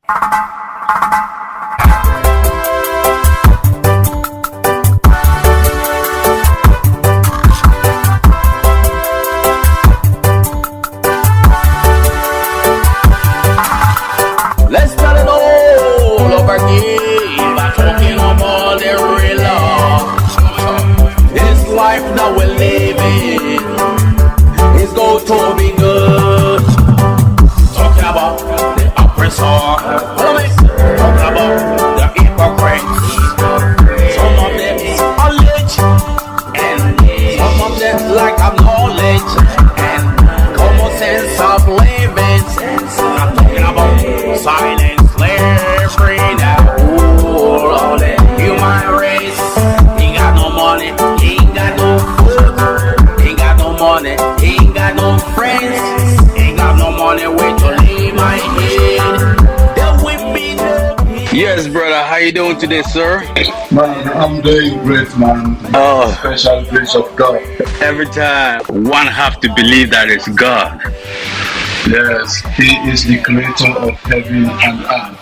Let's start it all over again by talking about the real love. This life that we're living is going to be good. Talking about the oppressor, talking about the hypocrites. Some of them is knowledge, and some of them lack of knowledge and common sense of living. I'm talking about silence, slavery, that whole human race. Ain't got no money, ain't got no food, ain't got no money, ain't got no friends, ain't got no money where to lay my head. There will be no peace. Yes, brother. How you doing today, sir? Man, I'm doing great, man. Oh. Special grace of God. Every time one have to believe that it's God. Yes, He is the creator of heaven and earth.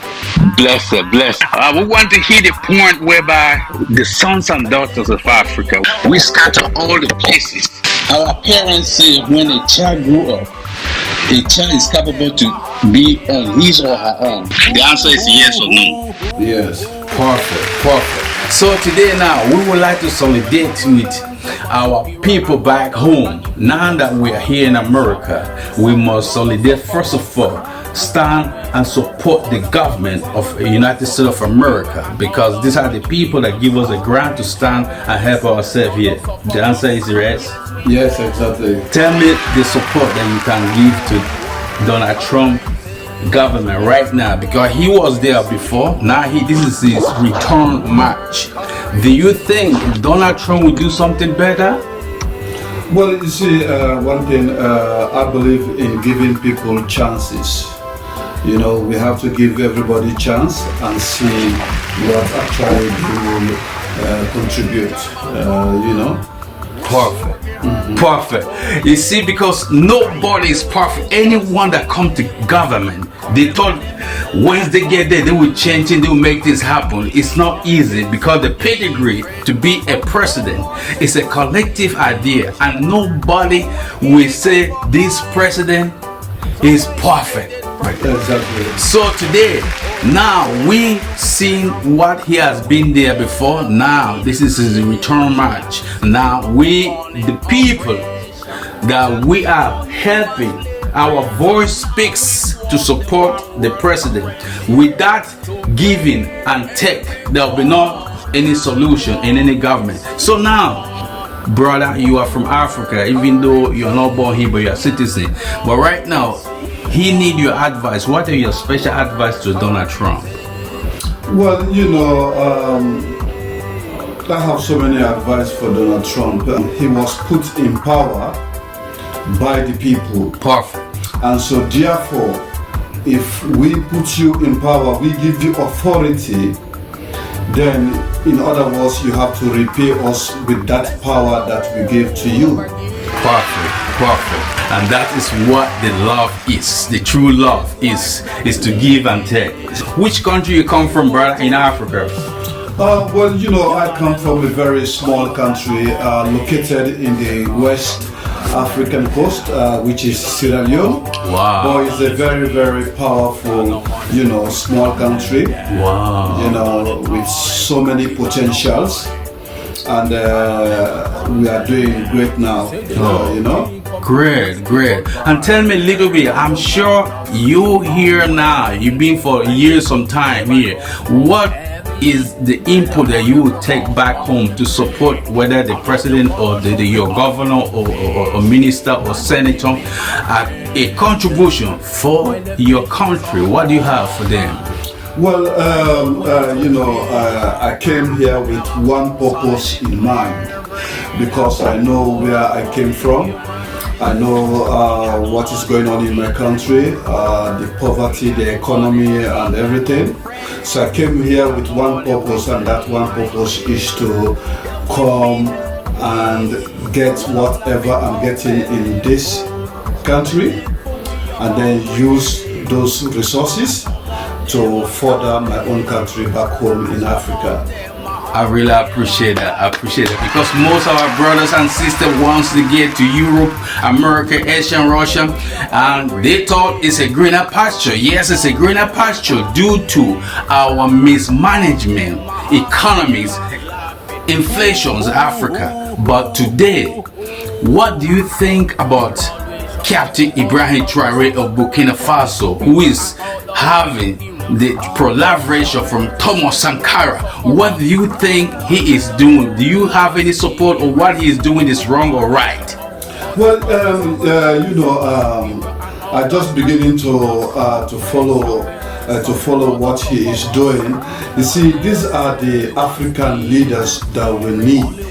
Blessed, blessed. We want to hear the point whereby the sons and daughters of Africa, we scatter all the places. Our parents say when a child grew up, a child is capable to be on his or her own. The answer is yes or no. Yes, perfect. So today now, we would like to solidarity with our people back home. Now that we are here in America, we must solidarity first of all, stand and support the government of the United States of America, because these are the people that give us a grant to stand and help ourselves here. The answer is yes. Yes, exactly. Tell me the support that you can give to Donald Trump government right now, because he was there before. Now this is his return match. Do you think Donald Trump will do something better? Well, you see, one thing, I believe in giving people chances. You know, we have to give everybody a chance and see what actually they will contribute, you know. Perfect. Perfect. You see, because nobody is perfect. Anyone that comes to government, they thought once they get there, they will change things, they will make things happen. It's not easy, because the pedigree to be a president is a collective idea, and nobody will say this president is perfect. Exactly. So today, now we seen what he has been there before. Now this is his return match. Now we, the people that we are helping, our voice speaks to support the president. With that giving and take, there will be no any solution in any government. So now, brother, you are from Africa, even though you are not born here, but you are a citizen. But right now, he need your advice. What are your special advice to Donald Trump? Well, you know, I have so many advice for Donald Trump. He was put in power by the people. Perfect. And so therefore, if we put you in power, we give you authority, then in other words, you have to repay us with that power that we gave to you. Perfect. And that is what the love is. The true love is to give and take. Which country you come from, brother, in Africa? Well, you know, I come from a very small country located in the West African coast, which is Sierra Leone. Wow. But it's a very, very powerful, you know, small country. Wow. You know, with so many potentials. And we are doing great now, you know. Great. And tell me a little bit, I'm sure you here now, you've been for years, some time here. What is the input that you would take back home to support whether the president or your governor or minister or senator, a contribution for your country? What do you have for them? Well, you know, I came here with one purpose in mind, because I know where I came from. I know what is going on in my country, the poverty, the economy, and everything. So I came here with one purpose, and that one purpose is to come and get whatever I'm getting in this country, and then use those resources to further my own country back home in Africa. I really appreciate that. I appreciate it because most of our brothers and sisters wants to get to Europe, America, Asia, and Russia, and they thought it's a greener pasture. Yes, it's a greener pasture due to our mismanagement, economies, inflations, Africa. But today, what do you think about Captain Ibrahim Traore of Burkina Faso, who is having the collaboration from Thomas Sankara? What do you think he is doing? Do you have any support, or what he is doing is wrong or right? Well, I just beginning to follow what he is doing. You see, these are the African leaders that we need,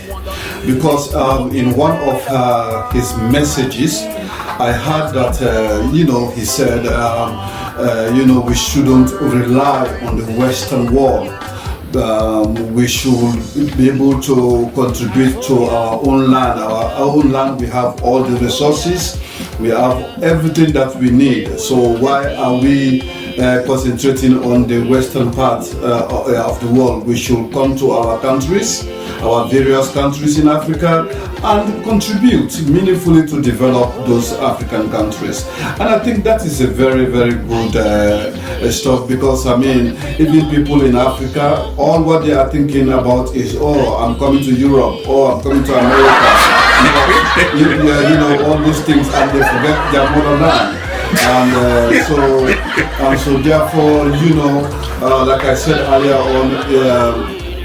because in one of his messages, I heard that he said we shouldn't rely on the Western world. We should be able to contribute to our own land. Our own land, we have all the resources, we have everything that we need. So why are we concentrating on the western part of the world? We should come to our countries, our various countries in Africa, and contribute meaningfully to develop those African countries. And I think that is a very, very good stuff, because I mean, even people in Africa, all what they are thinking about is, oh, I'm coming to Europe, oh, I'm coming to America, all these things, and they forget their motherland. And so therefore, like I said earlier on,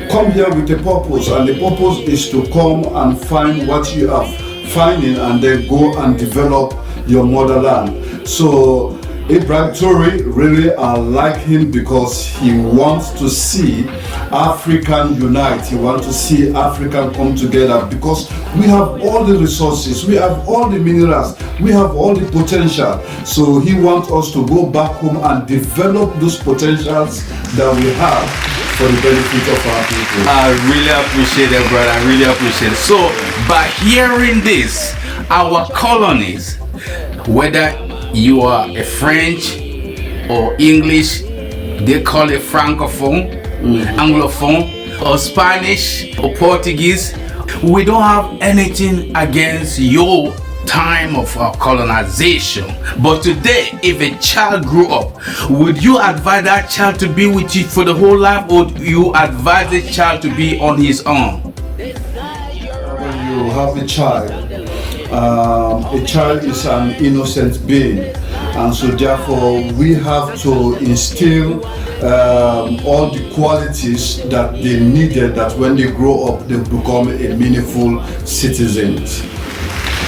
come here with a purpose, and the purpose is to come and find what you are finding, and then go and develop your motherland. So Ibrahim Traore, really, I like him because he wants to see African unite. He wants to see African come together, because we have all the resources, we have all the minerals, we have all the potential. So he wants us to go back home and develop those potentials that we have for the benefit of our people. I really appreciate it, brother. I really appreciate it. So by hearing this, our colonies, whether you are a French or English, they call it Francophone, Anglophone, or Spanish or Portuguese, we don't have anything against your time of colonization. But today, if a child grew up, would you advise that child to be with you for the whole life, or you advise the child to be on his own? When you have a child is an innocent being, and so therefore we have to instill all the qualities that they needed, that when they grow up they become a meaningful citizens.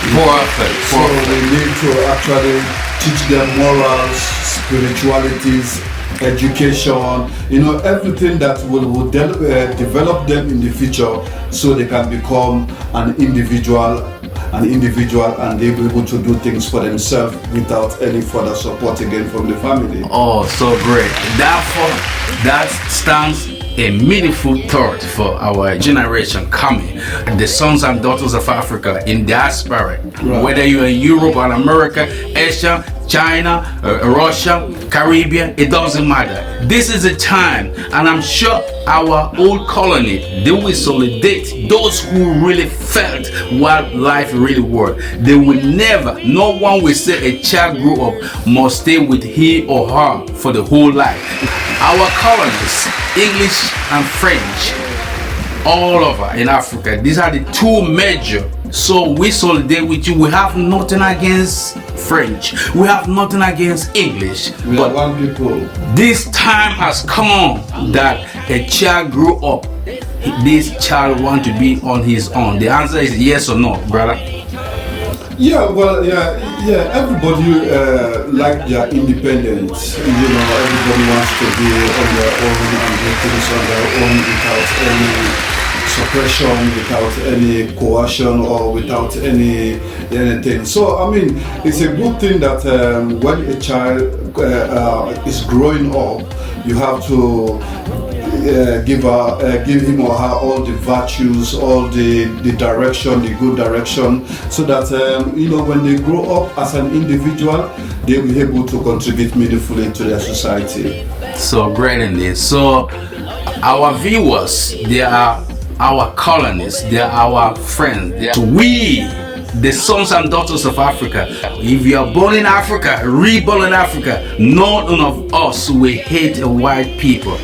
So we need to actually teach them morals, spiritualities, education, everything that will develop them in the future, so they can become an individual, and they'll be able to do things for themselves without any further support again from the family. Oh, so great. Therefore, that stands a meaningful thought for our generation coming, the sons and daughters of Africa in diaspora, right. Whether you're in Europe or America, Asia, China, Russia, Caribbean, it doesn't matter. This is a time, and I'm sure our old colony, they will solidate those who really felt what life really was. They will never, no one will say a child grew up must stay with he or her for the whole life. Our colonies, English and French, all over in Africa, these are the two major. So we solidate with you. We have nothing against French, we have nothing against English, but one people. This time has come that a child grew up, this child want to be on his own. The answer is yes or no, brother. Yeah, well, yeah. Everybody like their independence. Everybody wants to be on their own and do things on their own without any suppression, without any coercion, or without anything. So I mean, it's a good thing that when a child is growing up, you have to give him or her all the virtues, all the direction, the good direction, so that when they grow up as an individual, they'll be able to contribute meaningfully to their society. So great in this. So our viewers, they are our colonists, they are our friends. We, the sons and daughters of Africa. If you are born in Africa, reborn in Africa, none of us will hate white people.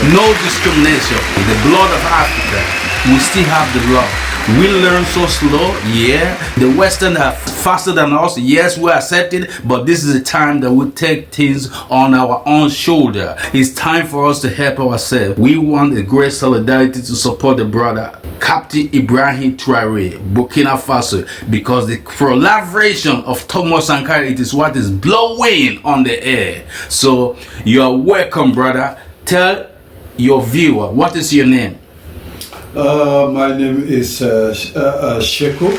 No discrimination. The blood of Africa, we still have the love. We learn so slow, yeah. The Western are faster than us. Yes, we accept it, but this is the time that we take things on our own shoulder. It's time for us to help ourselves. We want a great solidarity to support the brother Captain Ibrahim Traore, Burkina Faso, because the collaboration of Thomas Sankara, it is what is blowing on the air. So you are welcome, brother. Tell your viewer, what is your name? My name is Sheko.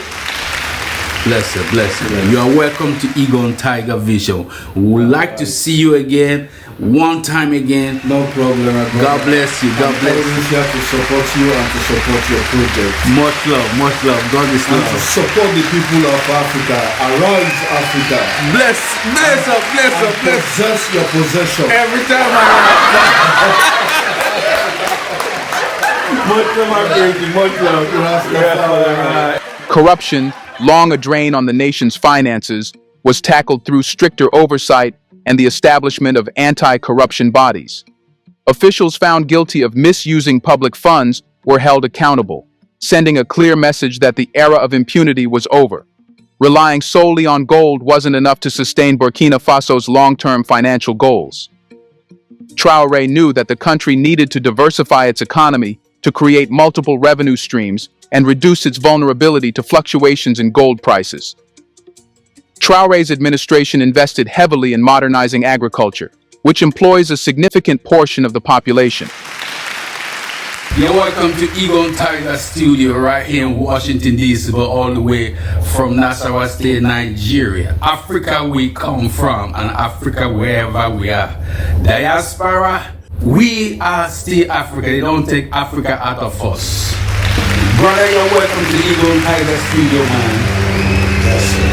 Bless you, bless you. You are welcome to Egon Tiger Vision. We would like to see you again, one time again. No problem. God bless you. God bless you. I'm here to support you and to support your project. Much love, much love. God is And to love. support the people of Africa. Arise, Africa. Bless us, bless us, bless us. Possess your possession. Every time I much love, my baby, much love. Corruption, long a drain on the nation's finances, was tackled through stricter oversight and the establishment of anti-corruption bodies. Officials found guilty of misusing public funds were held accountable, sending a clear message that the era of impunity was over. Relying solely on gold wasn't enough to sustain Burkina Faso's long-term financial goals. Traoré knew that the country needed to diversify its economy to create multiple revenue streams and reduce its vulnerability to fluctuations in gold prices. Traoré's administration invested heavily in modernizing agriculture, which employs a significant portion of the population. You're welcome to Egon Tiger Studio right here in Washington, D.C., but all the way from Nasarawa State, Nigeria. Africa we come from, and Africa wherever we are. Diaspora, we are still Africa. They don't take Africa out of us. Brother, you're welcome to Egon Tiger Studio, man. Yes, sir.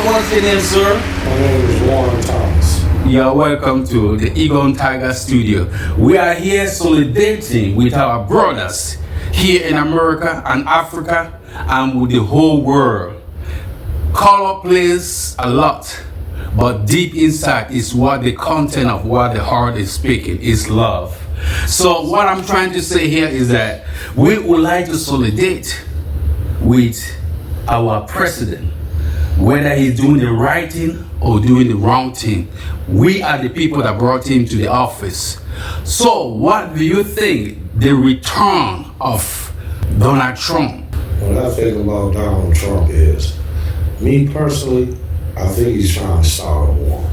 What's your name, sir? My name is Warren Thomas. You're welcome to the Egon Tiger Studio. We are here solidating with our brothers here in America and Africa and with the whole world. Color plays a lot, but deep inside is what the content of what the heart is speaking is love. So what I'm trying to say here is that we would like to solidate with our president, whether he's doing the right thing or doing the wrong thing. We are the people that brought him to the office. So what do you think the return of Donald Trump? What I think about Donald Trump is, me personally, I think he's trying to start a war.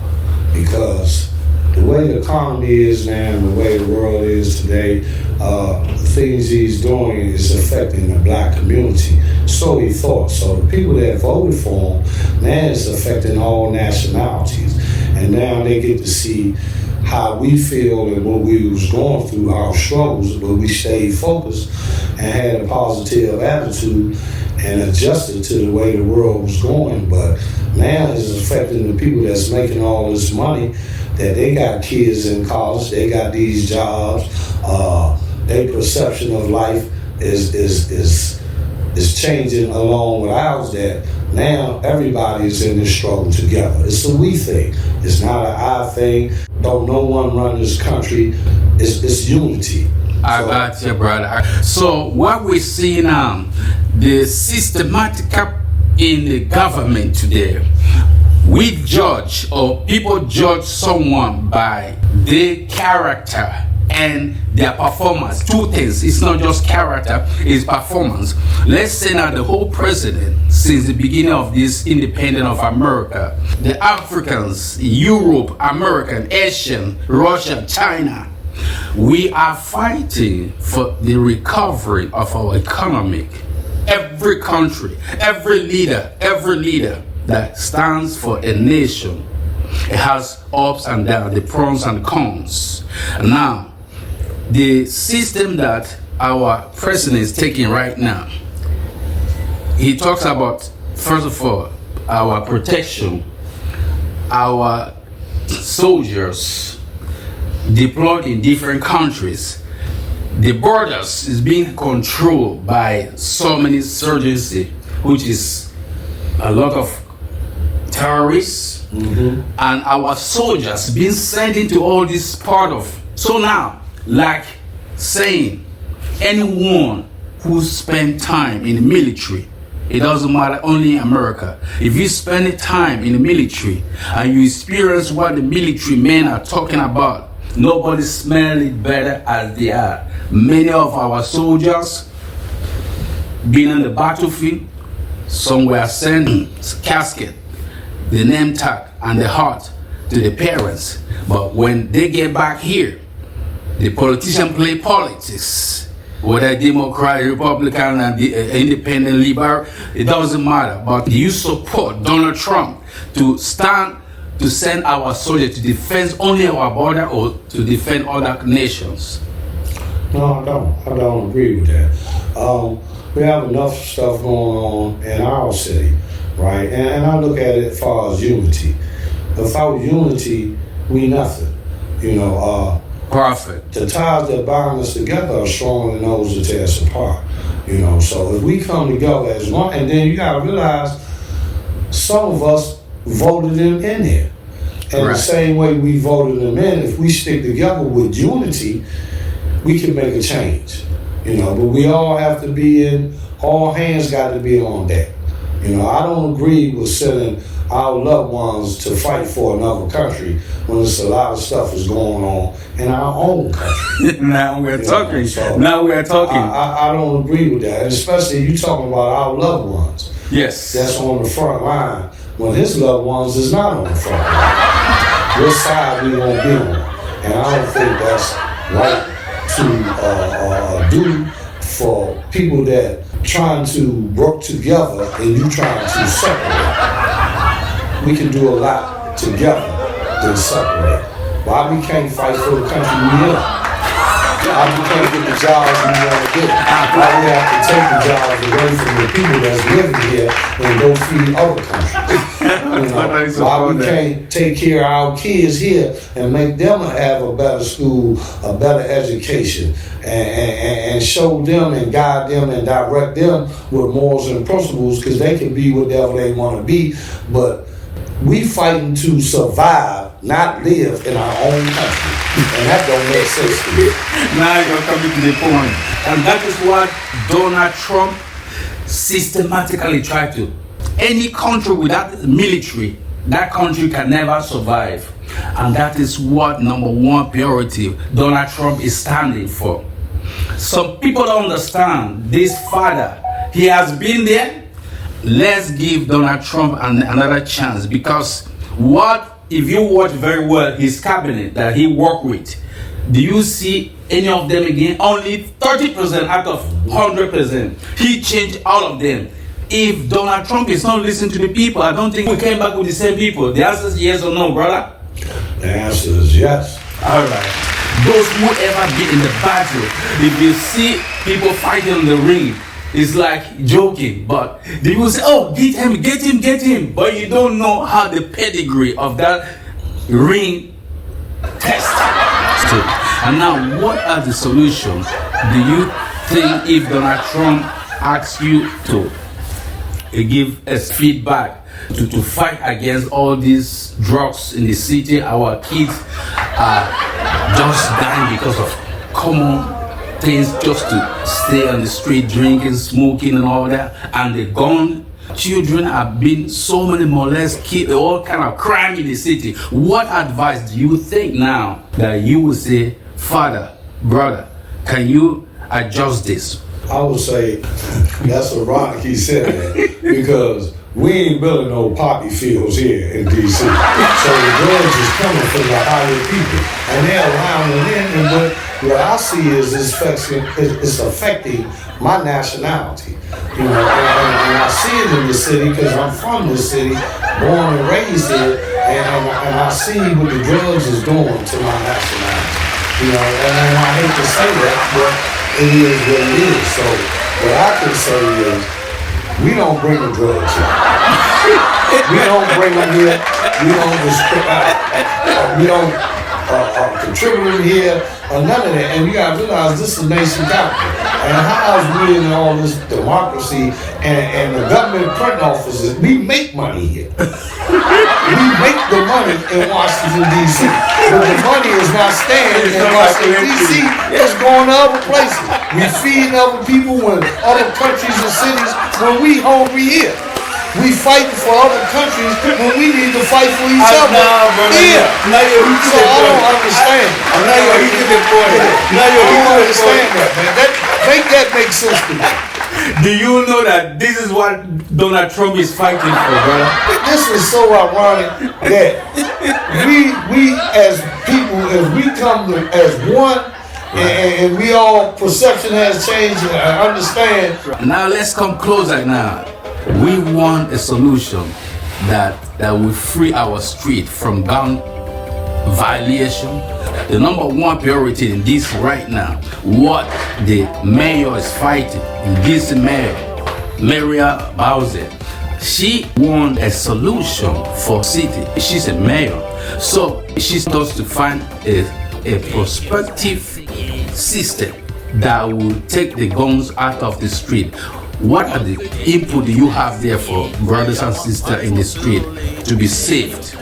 Because the way the economy is now and the way the world is today, the things he's doing is affecting the black community. So he thought. So the people that voted for him, now it's affecting all nationalities. And now they get to see how we feel and what we was going through, our struggles, but we stayed focused and had a positive attitude and adjusted to the way the world was going. But now it's affecting the people that's making all this money, that they got kids in college, they got these jobs, their perception of life is changing along with ours, that now everybody is in this struggle together. It's a we thing. It's not an I thing. Don't no one run this country. It's unity. I got you, brother. So what we see now, the systematic in the government today, we judge, or people judge someone by their character and their performance. Two things. It's not just character, it's performance. Let's say now the whole president, since the beginning of this independence of America, the Africans, Europe, American, Asian, Russia, China, we are fighting for the recovery of our economy. Every country, every leader that stands for a nation, it has ups and downs, the pros and cons. Now, the system that our president is taking right now, he talks about, first of all, our protection, our soldiers, deployed in different countries. The borders is being controlled by so many insurgency, which is a lot of terrorists, and our soldiers being sent into all this part of. So now, like saying, anyone who spend time in the military, it doesn't matter, only in America. If you spend time in the military and you experience what the military men are talking about, nobody smells it better as they are. Many of our soldiers being on the battlefield, some were sending casket, the name tag and the heart to the parents. But when they get back here, the politicians play politics. Whether Democrat, Republican, and the independent, liberal, it doesn't matter. But do you support Donald Trump to stand to send our soldiers to defend only our border or to defend other nations? No, I don't. I don't agree with that. We have enough stuff going on in our city, right? And I look at it as far as unity. Without unity, we nothing. You know, Perfect. the ties that bind us together are stronger than those that tear us apart. You know, so if we come together as one, and then you gotta realize some of us voted them in there. And Right. the same way we voted them in, if we stick together with unity, we can make a change. You know, but we all have to be in, all hands got to be on deck. You know, I don't agree with sending our loved ones to fight for another country when there's a lot of stuff is going on in our own country. Now we're You know, talking. so Now we're talking. I don't agree with that, and especially you talking about our loved ones. Yes. That's on the front line when his loved ones is not on the front line. What side we gonna be on? And I don't think that's right to do for people that trying to work together and you trying to separate. We can do a lot together than separate. Why we can't fight for the country we in? Why we can't get the jobs we want to get? Why we have to take the jobs away from the people that's living here and go feed other countries? You know, why we can't take care of our kids here and make them have a better school, a better education, and show them and guide them and direct them with morals and principles, because they can be whatever they want to be. But we fighting to survive, not live in our own country. And that don't make sense to me. Now you're coming to the point. And that is what Donald Trump systematically tried to. Any country without military, that country can never survive. And that is what number one priority Donald Trump is standing for. Some people don't understand this father. He has been there. Let's give Donald Trump another chance, because if you watch very well his cabinet that he worked with, do you see any of them again? Only 30% out of 100%. He changed all of them. If Donald Trump is not listening to the people, I don't think we came back with the same people. The answer is yes or no, brother? The answer is yes. All right. Those who ever been in the battle, if you see people fighting in the ring, it's like joking, but they will say, oh, get him, get him, get him. But you don't know how the pedigree of that ring test. And now, what are the solutions? Do you think if Donald Trump asks you to give us feedback to fight against all these drugs in the city, our kids are just dying because of common things, just to stay on the street drinking, smoking and all that, and the gun children have been so many molested kids, all kind of crime in the city. What advice do you think now that you would say, father, brother, can you adjust this? I would say that's ironic he said that, because we ain't building no poppy fields here in D.C. So the drugs is coming from the higher people, and they're allowing it in. And what I see is it's affecting my nationality. You know, and I see it in the city because I'm from this city, born and raised here, and I see what the drugs is doing to my nationality. You know, and I hate to say that, but it is what it is. So what I can say is, we don't bring the drugs here. We don't bring them here. We don't contributing here, or none of that. And you got to realize this is nation capital. And how is we in all this democracy and the government print offices, we make money here. We make the money in Washington, D.C. But the money is not staying in Washington, D.C. It's going to other places. We feeding other people in other countries and cities when we hungry here. We fighting for other countries when we need to fight for each other. Yeah. So I don't understand. Now you're hitting the point. I don't understand that, man. Make that make sense to me. Do you know that this is what Donald Trump is fighting for, brother? This is so ironic that we as people, as we come as one, and we all perception has changed and I understand. Now let's come closer now. We want a solution that will free our street from gun violation. The number one priority in this right now, what the mayor is fighting, this mayor, Maria Bowser, she want a solution for city. She's a mayor, so she supposed to find a prospective system that will take the guns out of the street. What are the input you have there for brothers and sisters in the street to be saved?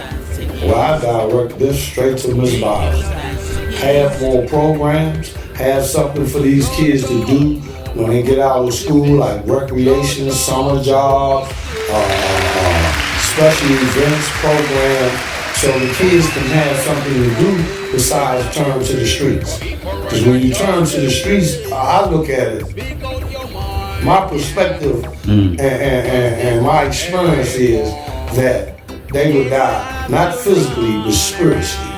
Well, I direct this straight to Ms. Bowser. Have more programs, have something for these kids to do when they get out of school, like recreation, summer jobs, special events programs, so the kids can have something to do besides turn to the streets. Because when you turn to the streets, I look at it, my perspective and my experience is that they would die, not physically, but spiritually.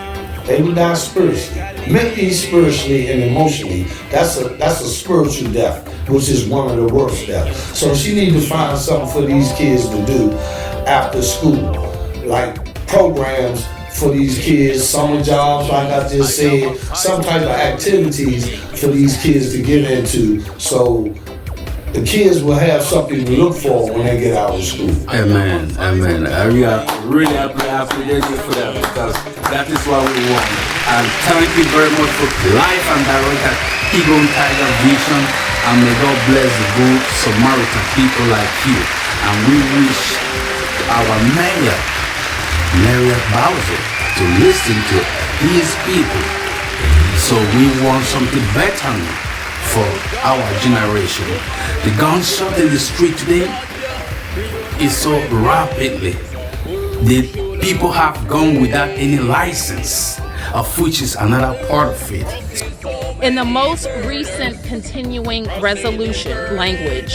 They would die spiritually. Mentally, spiritually, and emotionally. That's a spiritual death, which is one of the worst deaths. So she need to find something for these kids to do after school. Like programs for these kids, summer jobs, like I just said, some type of activities for these kids to get into, so the kids will have something to look for when they get out of school. Amen, amen. I really appreciate you for that, because that is what we want. And thank you very much for life and direct at Eagle Tiger Vision. And may God bless the good Samaritan people like you. And we wish our mayor, Maria Bowser, to listen to these people. So we want something better for our generation. The gunshot in the street today is so rapidly. The people have gone without any license, of which is another part of it. In the most recent continuing resolution language,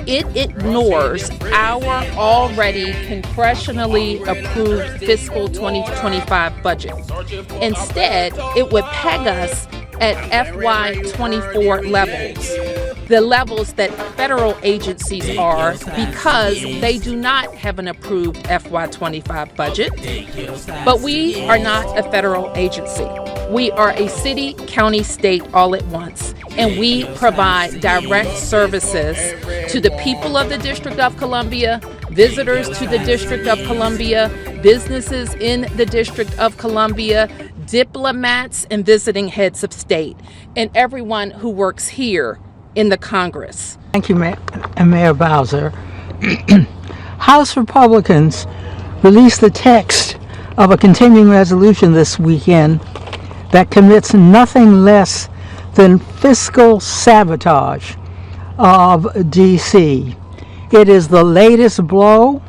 it ignores our already congressionally approved fiscal 2025 budget. Instead, it would peg us at FY24 levels, the levels that federal agencies are, because they do not have an approved FY25 budget. But we are not a federal agency. We are a city, county, state all at once, and we provide direct services to the people of the District of Columbia, visitors to the District of Columbia, businesses in the District of Columbia, diplomats and visiting heads of state, and everyone who works here in the Congress. Thank you, Mayor Bowser. House Republicans released the text of a continuing resolution this weekend that commits nothing less than fiscal sabotage of D.C. It is the latest blow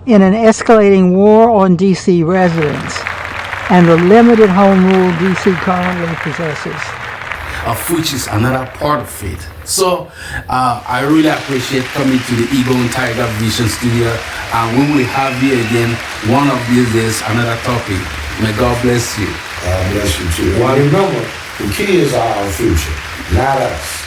in an escalating war on D.C. residents and the limited home rule D.C. currently possesses, of which is another part of it. So I really appreciate coming to the Eagle and Tiger Vision Studio, and we will have you again one of these days, another topic. May God bless you. God bless you too. Well, remember, the kids are our future, not us.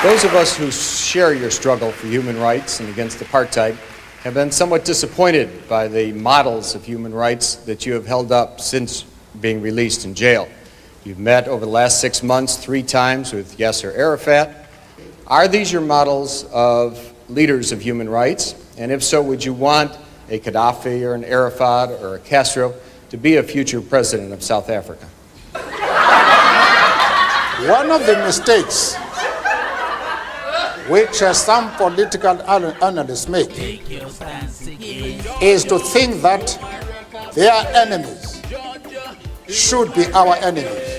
Those of us who share your struggle for human rights and against apartheid have been somewhat disappointed by the models of human rights that you have held up since being released in jail. You've met over the last 6 months 3 times with Yasser Arafat. Are these your models of leaders of human rights? And if so, would you want a Gaddafi or an Arafat or a Castro to be a future president of South Africa? One of the mistakes which some political analysts make is to think that their enemies should be our enemies.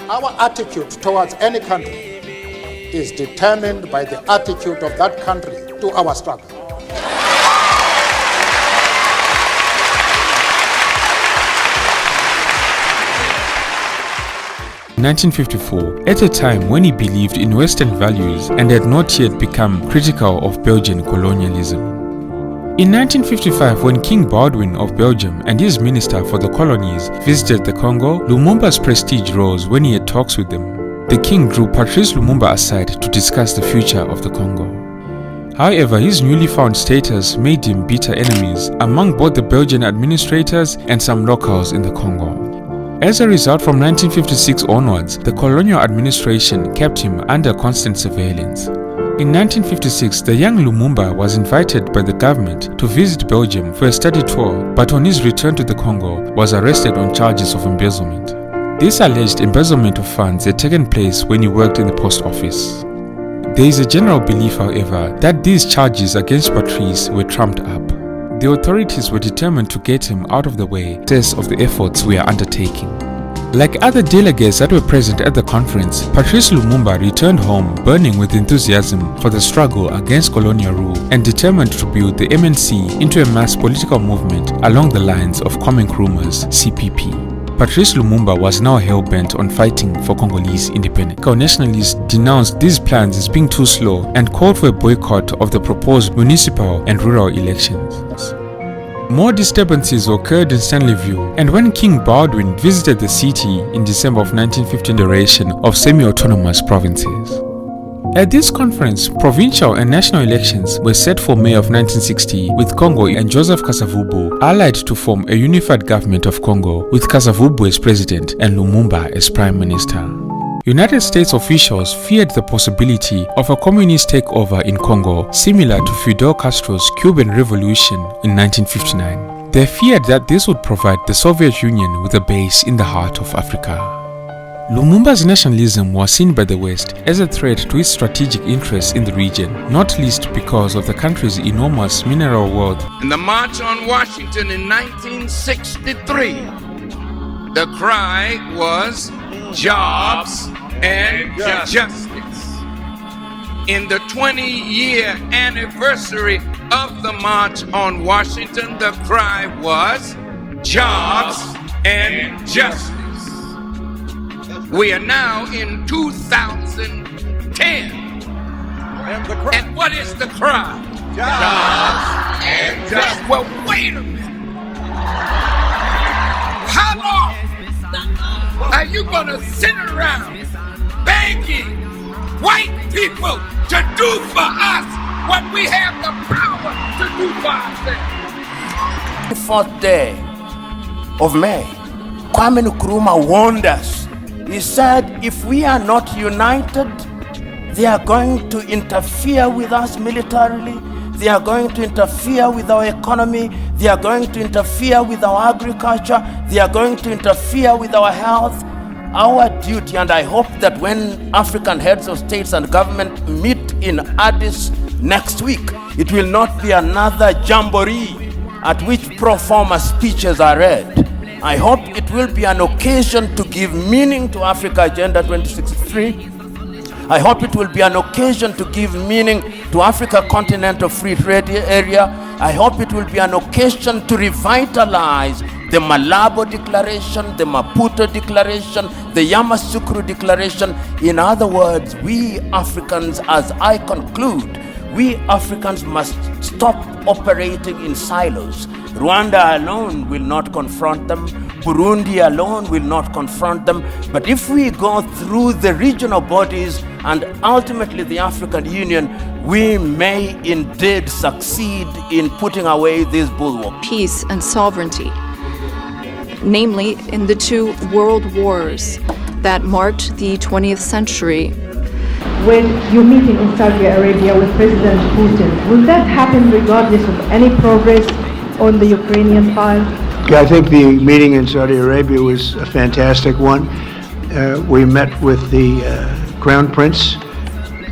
Our attitude towards any country is determined by the attitude of that country to our struggle. In 1954, at a time when he believed in Western values and had not yet become critical of Belgian colonialism. In 1955, when King Baudouin of Belgium and his minister for the colonies visited the Congo, Lumumba's prestige rose when he had talks with them. The king drew Patrice Lumumba aside to discuss the future of the Congo. However, his newly found status made him bitter enemies among both the Belgian administrators and some locals in the Congo. As a result, from 1956 onwards, the colonial administration kept him under constant surveillance. In 1956, the young Lumumba was invited by the government to visit Belgium for a study tour, but on his return to the Congo, was arrested on charges of embezzlement. This alleged embezzlement of funds had taken place when he worked in the post office. There is a general belief, however, that these charges against Patrice were trumped up. The authorities were determined to get him out of the way of the efforts we are undertaking. Like other delegates that were present at the conference, Patrice Lumumba returned home burning with enthusiasm for the struggle against colonial rule and determined to build the MNC into a mass political movement along the lines of Kwame Nkrumah's CPP. Patrice Lumumba was now hell-bent on fighting for Congolese independence. Nationalists denounced these plans as being too slow and called for a boycott of the proposed municipal and rural elections. More disturbances occurred in Stanleyville, and when King Baudouin visited the city in December of 1915, the declaration of semi-autonomous provinces. At this conference, provincial and national elections were set for May of 1960, with Congo and Joseph Kasavubu allied to form a unified government of Congo, with Kasavubu as president and Lumumba as prime minister. United States officials feared the possibility of a communist takeover in Congo, similar to Fidel Castro's Cuban Revolution in 1959. They feared that this would provide the Soviet Union with a base in the heart of Africa. Lumumba's nationalism was seen by the West as a threat to its strategic interests in the region, not least because of the country's enormous mineral wealth. In the March on Washington in 1963, the cry was jobs and justice. In the 20-year anniversary of the March on Washington, the cry was jobs and justice. We are now in 2010. And what is the cry? Jobs and justice. Well, wait a minute. How long are you going to sit around begging white people to do for us what we have the power to do for ourselves? The 4th day of May, Kwame Nkrumah warned us. He said, if we are not united, they are going to interfere with us militarily. They are going to interfere with our economy. They are going to interfere with our agriculture. They are going to interfere with our health. Our duty, and I hope that when African heads of states and government meet in Addis next week, it will not be another jamboree at which pro forma speeches are read. I hope it will be an occasion to give meaning to Africa Agenda 2063. I hope it will be an occasion to give meaning to Africa Continental Free Trade Area. I hope it will be an occasion to revitalize the Malabo Declaration, the Maputo Declaration, the Yamoussoukro Declaration. In other words, we Africans, as I conclude, we Africans must stop operating in silos. Rwanda alone will not confront them. Burundi alone will not confront them. But if we go through the regional bodies and ultimately the African Union, we may indeed succeed in putting away these bulwarks. Peace and sovereignty, namely in the two world wars that marked the 20th century. When you're meeting in Saudi Arabia with President Putin, will that happen regardless of any progress on the Ukrainian file? I think the meeting in Saudi Arabia was a fantastic one. We met with the Crown Prince,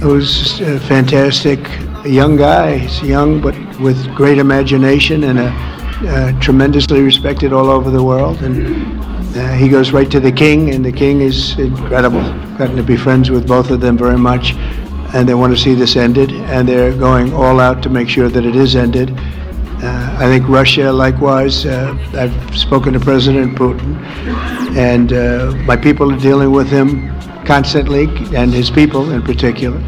who's a fantastic young guy. He's young but with great imagination and tremendously respected all over the world. And he goes right to the king, and the king is incredible. Gotten to be friends with both of them very much, and they want to see this ended, and they're going all out to make sure that it is ended. I think Russia, likewise, I've spoken to President Putin, and my people are dealing with him constantly, and his people in particular,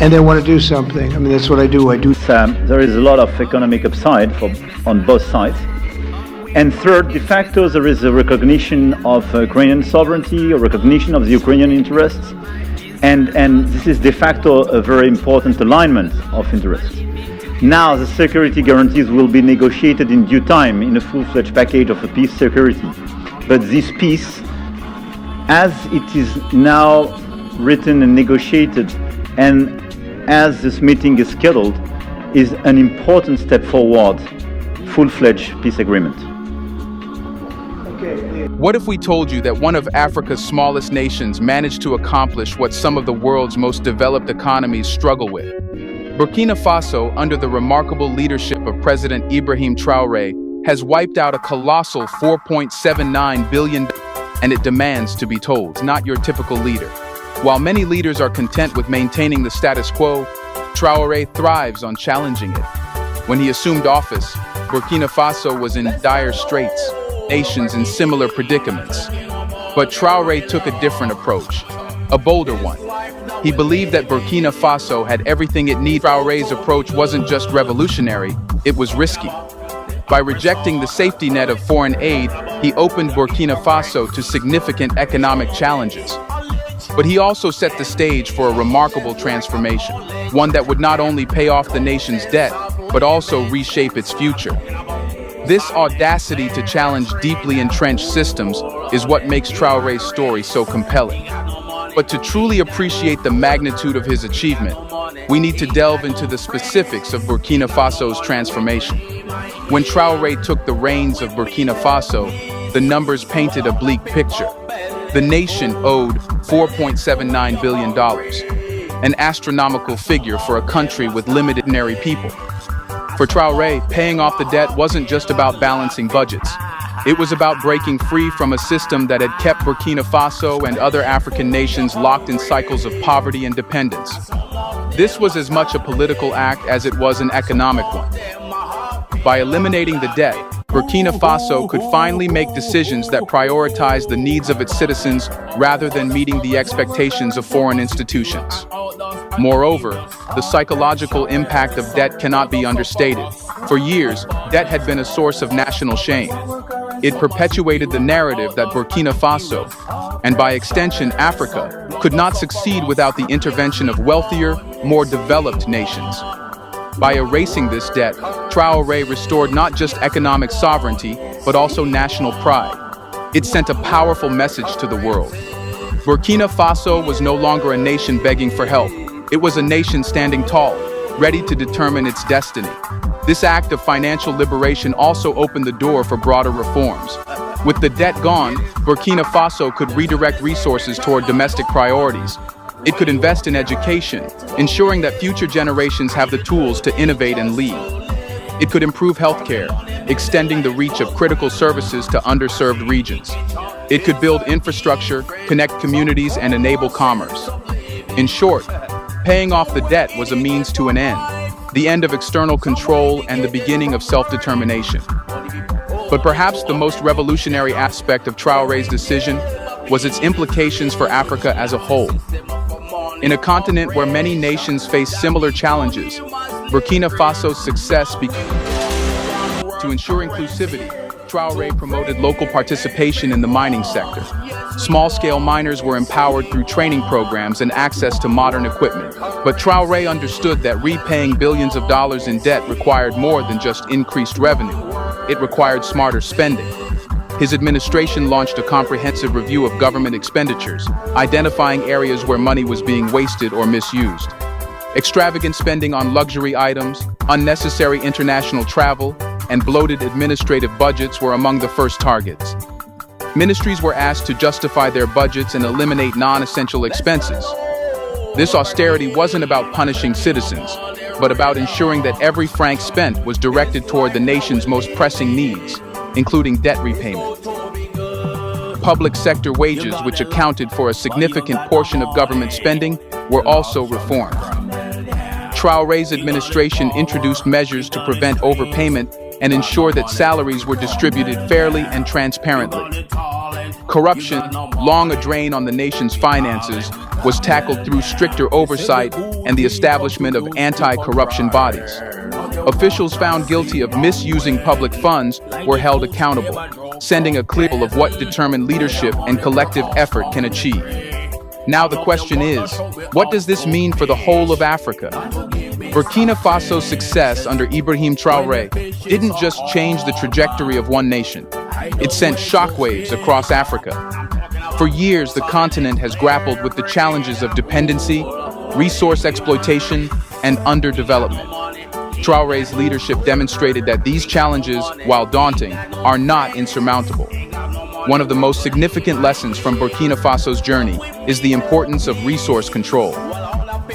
and they want to do something. I mean, that's what I do. There is a lot of economic upside on both sides. And third, de facto, there is a recognition of Ukrainian sovereignty, a recognition of the Ukrainian interests, and this is de facto a very important alignment of interests. Now the security guarantees will be negotiated in due time in a full-fledged package of a peace security. But this peace, as it is now written and negotiated, and as this meeting is scheduled, is an important step forward, full-fledged peace agreement. What if we told you that one of Africa's smallest nations managed to accomplish what some of the world's most developed economies struggle with? Burkina Faso, under the remarkable leadership of President Ibrahim Traoré, has wiped out a colossal $4.79 billion, and it demands to be told, not your typical leader. While many leaders are content with maintaining the status quo, Traoré thrives on challenging it. When he assumed office, Burkina Faso was in dire straits, nations in similar predicaments. But Traoré took a different approach, a bolder one. He believed that Burkina Faso had everything it needed. Traoré's approach wasn't just revolutionary, it was risky. By rejecting the safety net of foreign aid, he opened Burkina Faso to significant economic challenges. But he also set the stage for a remarkable transformation, one that would not only pay off the nation's debt, but also reshape its future. This audacity to challenge deeply entrenched systems is what makes Traoré's story so compelling. But to truly appreciate the magnitude of his achievement, we need to delve into the specifics of Burkina Faso's transformation. When Traoré took the reins of Burkina Faso, the numbers painted a bleak picture. The nation owed $4.79 billion, an astronomical figure for a country with limited ordinary people. For Traoré, paying off the debt wasn't just about balancing budgets. It was about breaking free from a system that had kept Burkina Faso and other African nations locked in cycles of poverty and dependence. This was as much a political act as it was an economic one. By eliminating the debt, Burkina Faso could finally make decisions that prioritize the needs of its citizens rather than meeting the expectations of foreign institutions. Moreover, the psychological impact of debt cannot be understated. For years, debt had been a source of national shame. It perpetuated the narrative that Burkina Faso, and by extension Africa, could not succeed without the intervention of wealthier, more developed nations. By erasing this debt, Traoré restored not just economic sovereignty, but also national pride. It sent a powerful message to the world. Burkina Faso was no longer a nation begging for help. It was a nation standing tall, ready to determine its destiny. This act of financial liberation also opened the door for broader reforms. With the debt gone, Burkina Faso could redirect resources toward domestic priorities. It could invest in education, ensuring that future generations have the tools to innovate and lead. It could improve healthcare, extending the reach of critical services to underserved regions. It could build infrastructure, connect communities, and enable commerce. In short, paying off the debt was a means to an end, the end of external control and the beginning of self-determination. But perhaps the most revolutionary aspect of Traoré's decision was its implications for Africa as a whole. In a continent where many nations face similar challenges, Burkina Faso's success to ensure inclusivity, Traoré promoted local participation in the mining sector. Small-scale miners were empowered through training programs and access to modern equipment. But Traoré understood that repaying billions of dollars in debt required more than just increased revenue. It required smarter spending. His administration launched a comprehensive review of government expenditures, identifying areas where money was being wasted or misused. Extravagant spending on luxury items, unnecessary international travel, and bloated administrative budgets were among the first targets. Ministries were asked to justify their budgets and eliminate non-essential expenses. This austerity wasn't about punishing citizens, but about ensuring that every franc spent was directed toward the nation's most pressing needs, including debt repayment. Public sector wages, which accounted for a significant portion of government spending, were also reformed. Traoré's administration introduced measures to prevent overpayment and ensure that salaries were distributed fairly and transparently. Corruption, long a drain on the nation's finances, was tackled through stricter oversight and the establishment of anti-corruption bodies. Officials found guilty of misusing public funds were held accountable, sending a clear signal of what determined leadership and collective effort can achieve. Now the question is, what does this mean for the whole of Africa? Burkina Faso's success under Ibrahim Traoré didn't just change the trajectory of one nation. It sent shockwaves across Africa. For years, the continent has grappled with the challenges of dependency, resource exploitation, and underdevelopment. Traoré's leadership demonstrated that these challenges, while daunting, are not insurmountable. One of the most significant lessons from Burkina Faso's journey is the importance of resource control.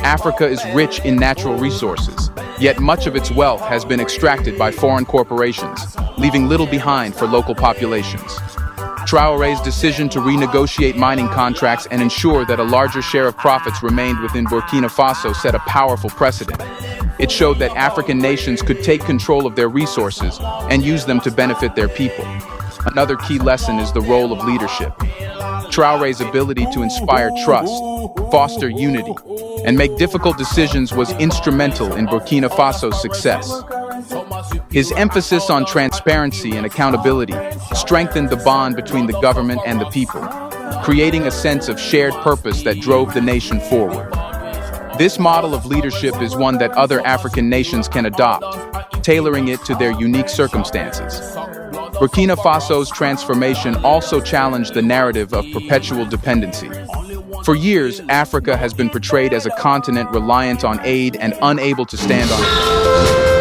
Africa is rich in natural resources, yet much of its wealth has been extracted by foreign corporations, leaving little behind for local populations. Traoré's decision to renegotiate mining contracts and ensure that a larger share of profits remained within Burkina Faso set a powerful precedent. It showed that African nations could take control of their resources and use them to benefit their people. Another key lesson is the role of leadership. Traoré's ability to inspire trust, foster unity, and make difficult decisions was instrumental in Burkina Faso's success. His emphasis on transparency and accountability strengthened the bond between the government and the people, creating a sense of shared purpose that drove the nation forward. This model of leadership is one that other African nations can adopt, tailoring it to their unique circumstances. Burkina Faso's transformation also challenged the narrative of perpetual dependency. For years, Africa has been portrayed as a continent reliant on aid and unable to stand on its own.